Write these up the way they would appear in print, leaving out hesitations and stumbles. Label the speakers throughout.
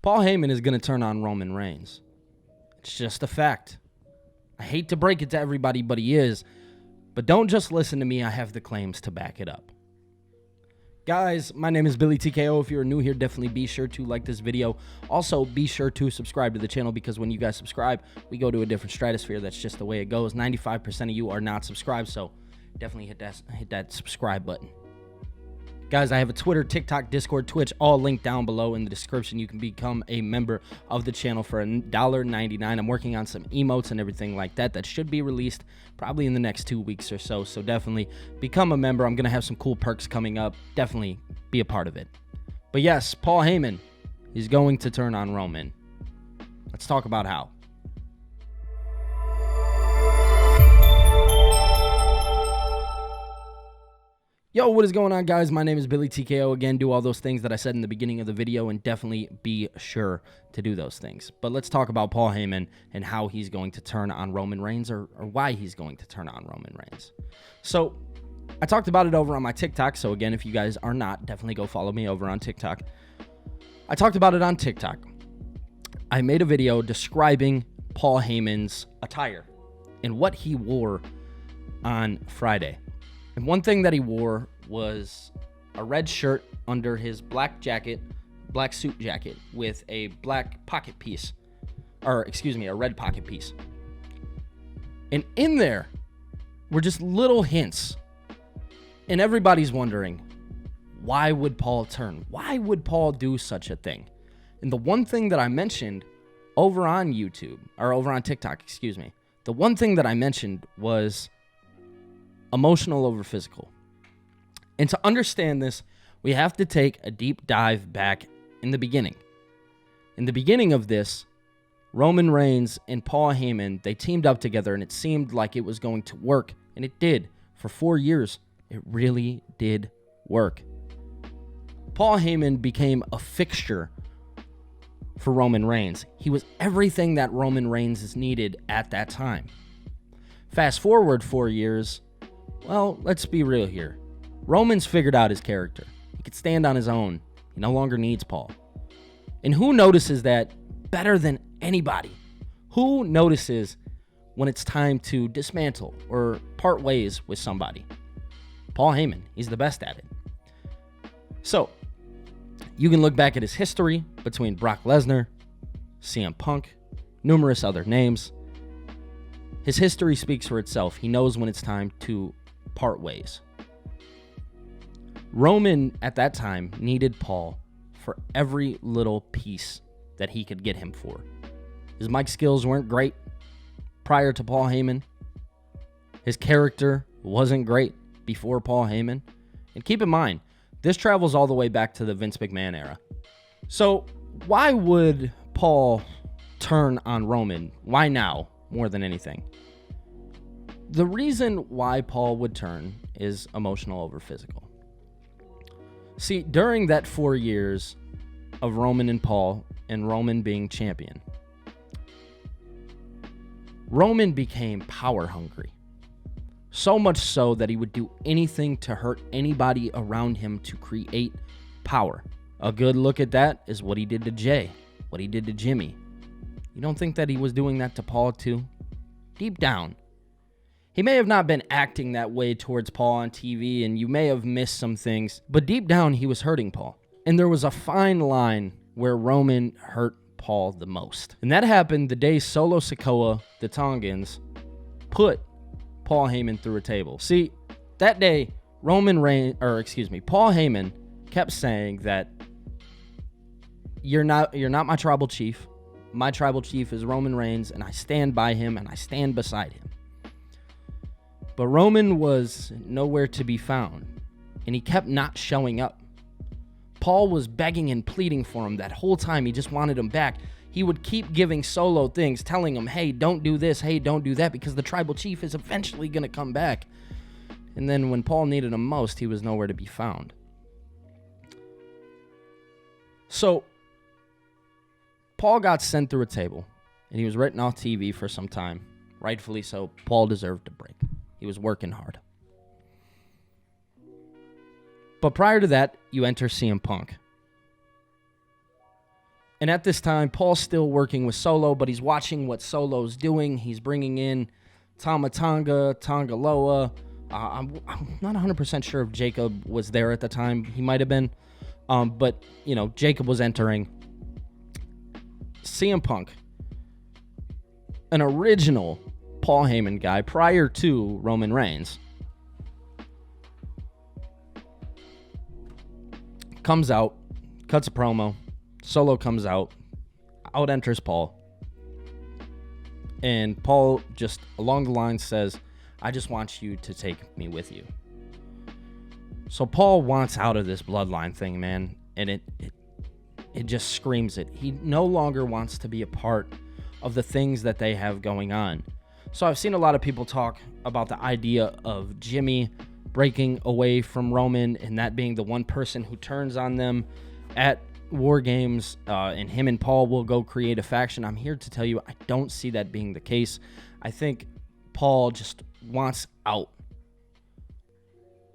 Speaker 1: Paul Heyman is going to turn on Roman Reigns. It's just a fact. I hate to break it to everybody, but he is. But don't just listen to me. I have the claims to back it up. Guys, my name is Billy TKO. If you're new here, definitely be sure to like this video. Also, be sure to subscribe to the channel because when you guys subscribe, we go to a different stratosphere. That's just the way it goes. 95% of you are not subscribed, so definitely hit that subscribe button. Guys, I have a Twitter, TikTok, Discord, Twitch, all linked down below in the description. You can become a member of the channel for $1.99. I'm working on some emotes and everything like that that should be released probably in the next 2 weeks or so. So definitely become a member. I'm going to have some cool perks coming up. Definitely be a part of it. But yes, Paul Heyman is going to turn on Roman. Let's talk about how. Yo, what is going on, guys? My name is Billy TKO. Again, do all those things that I said in the beginning of the video, and definitely be sure to do those things. But let's talk about Paul Heyman and how he's going to turn on Roman Reigns, or why he's going to turn on Roman Reigns. So, I talked about it over on my TikTok, so again, if you guys are not, definitely go follow me over on TikTok. I talked about it on TikTok. I made a video describing Paul Heyman's attire and what he wore on Friday. And one thing that he wore was a red shirt under his black suit jacket with a black pocket piece, a red pocket piece. And in there were just little hints. And everybody's wondering, why would Paul turn? Why would Paul do such a thing? And the one thing that I mentioned over on TikTok, the one thing that I mentioned was emotional over physical. And to understand this, we have to take a deep dive back in the beginning. In the beginning of this, Roman Reigns and Paul Heyman, they teamed up together, and it seemed like it was going to work, and it did. For 4 years, it really did work. Paul Heyman became a fixture for Roman Reigns. He was everything that Roman Reigns needed at that time. Fast forward 4 years, well, let's be real here. Roman's figured out his character. He could stand on his own. He no longer needs Paul. And who notices that better than anybody? Who notices when it's time to dismantle or part ways with somebody? Paul Heyman. He's the best at it. So, you can look back at his history between Brock Lesnar, CM Punk, numerous other names. His history speaks for itself. He knows when it's time to part ways. Roman, at that time, needed Paul for every little piece that he could get him for. His mic skills weren't great prior to Paul Heyman. His character wasn't great before Paul Heyman. And keep in mind, this travels all the way back to the Vince McMahon era. So, why would Paul turn on Roman? Why now, more than anything? The reason why Paul would turn is emotional over physical. See, during that 4 years of Roman and Paul, and Roman being champion, Roman became power hungry. So much so that he would do anything to hurt anybody around him to create power. A good look at that is what he did to Jay, what he did to Jimmy. You don't think that he was doing that to Paul too? Deep down. He may have not been acting that way towards Paul on TV, and you may have missed some things, but deep down, he was hurting Paul. And there was a fine line where Roman hurt Paul the most. And that happened the day Solo Sikoa, the Tongans, put Paul Heyman through a table. See, that day, Paul Heyman kept saying that you're not my tribal chief. My tribal chief is Roman Reigns, and I stand by him, and I stand beside him. But Roman was nowhere to be found, and he kept not showing up. Paul was begging and pleading for him that whole time. He just wanted him back. He would keep giving Solo things, telling him, hey, don't do this, hey, don't do that, because the tribal chief is eventually going to come back. And then when Paul needed him most, he was nowhere to be found. So, Paul got sent through a table, and he was written off TV for some time. Rightfully so. Paul deserved a break. He was working hard. But prior to that, you enter CM Punk. And at this time, Paul's still working with Solo, but he's watching what Solo's doing. He's bringing in Tama Tonga, Tongaloa. I'm not 100% sure if Jacob was there at the time. He might have been. But, Jacob was entering. CM Punk, an original Paul Heyman guy prior to Roman Reigns, comes out, cuts a promo. Solo comes out enters Paul. And Paul just along the line says, I just want you to take me with you. So Paul wants out of this bloodline thing, man. And it just screams it. He no longer wants to be a part of the things that they have going on. So I've seen a lot of people talk about the idea of Jimmy breaking away from Roman and that being the one person who turns on them at War Games, and him and Paul will go create a faction. I'm here to tell you, I don't see that being the case. I think Paul just wants out.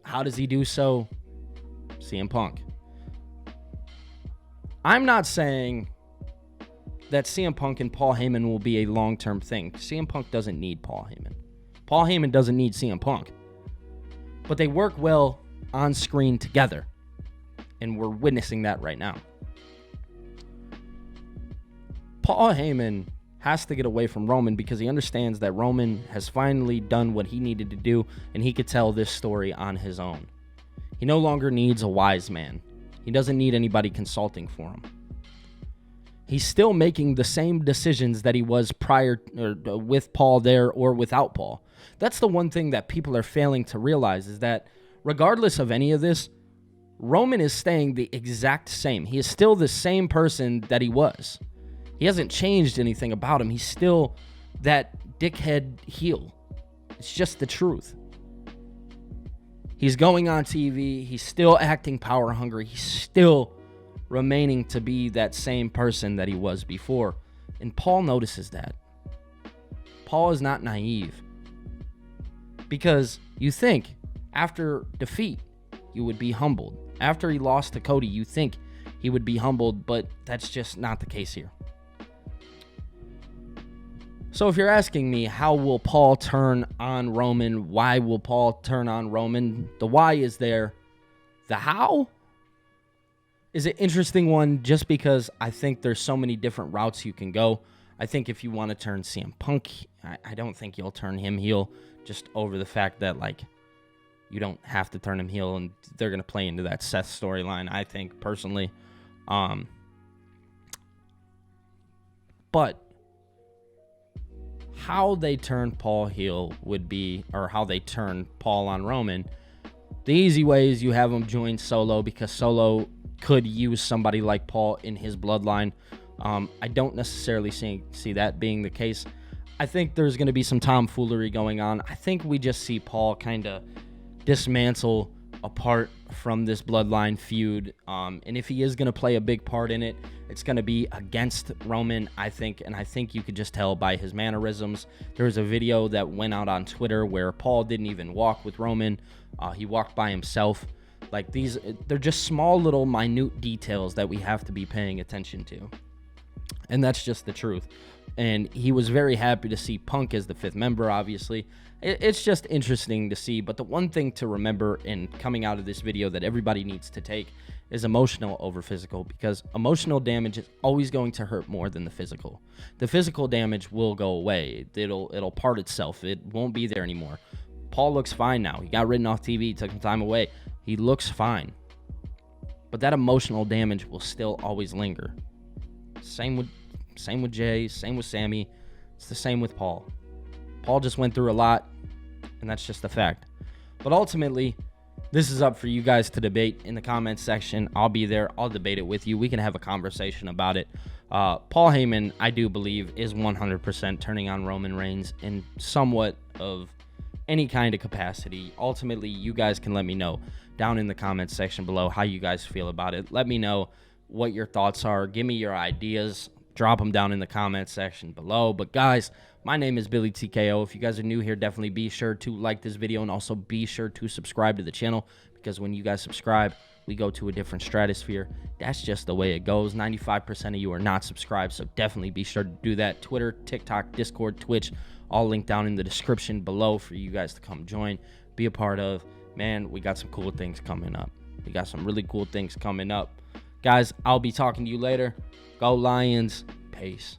Speaker 1: How does he do so? CM Punk. I'm not saying that CM Punk and Paul Heyman will be a long-term thing. CM Punk doesn't need Paul Heyman. Paul Heyman doesn't need CM Punk. But they work well on screen together. And we're witnessing that right now. Paul Heyman has to get away from Roman because he understands that Roman has finally done what he needed to do, and he could tell this story on his own. He no longer needs a wise man. He doesn't need anybody consulting for him. He's still making the same decisions that he was prior or with Paul there or without Paul. That's the one thing that people are failing to realize, is that regardless of any of this, Roman is staying the exact same. He is still the same person that he was. He hasn't changed anything about him. He's still that dickhead heel. It's just the truth. He's going on TV. He's still acting power hungry. He's still remaining to be that same person that he was before. And Paul notices that. Paul is not naive. Because you think after defeat, you would be humbled. After he lost to Cody, you think he would be humbled, but that's just not the case here. So if you're asking me, how will Paul turn on Roman? Why will Paul turn on Roman? The why is there. The how is an interesting one just because I think there's so many different routes you can go. I think if you want to turn CM Punk, I don't think you'll turn him heel just over the fact that, you don't have to turn him heel, and they're going to play into that Seth storyline, I think, personally. But how they turn Paul heel would be, or how they turn Paul on Roman, the easy way is you have him join Solo, because Solo could use somebody like Paul in his bloodline. I don't necessarily see that being the case. I think there's going to be some tomfoolery going on. I think we just see Paul kind of dismantle apart from this bloodline feud. And if he is going to play a big part in it, it's going to be against Roman, I think. And I think you could just tell by his mannerisms. There was a video that went out on Twitter where Paul didn't even walk with Roman. He walked by himself. They're just small little minute details that we have to be paying attention to. And that's just the truth. And he was very happy to see Punk as the fifth member, obviously. It's just interesting to see. But the one thing to remember in coming out of this video that everybody needs to take is emotional over physical, because emotional damage is always going to hurt more than the physical. The physical damage will go away. It'll part itself. It won't be there anymore. Paul looks fine now. He got written off TV, took some time away. He looks fine. But that emotional damage will still always linger. Same with Jay, same with Sammy. It's the same with Paul. Paul just went through a lot, and that's just a fact. But ultimately, this is up for you guys to debate in the comments section. I'll be there. I'll debate it with you. We can have a conversation about it. Paul Heyman, I do believe, is 100% turning on Roman Reigns in somewhat of any kind of capacity. Ultimately, you guys can let me know down in the comments section below how you guys feel about it. Let me know what your thoughts are. Give me your ideas. Drop them down in the comments section below. But guys, my name is Billy TKO. If you guys are new here, definitely be sure to like this video and also be sure to subscribe to the channel, because when you guys subscribe, we go to a different stratosphere. That's just the way it goes. 95% of you are not subscribed, so definitely be sure to do that. Twitter, TikTok, Discord, Twitch, all linked down in the description below for you guys to come join, be a part of. Man, we got some cool things coming up. We got some really cool things coming up. Guys, I'll be talking to you later. Go Lions. Peace.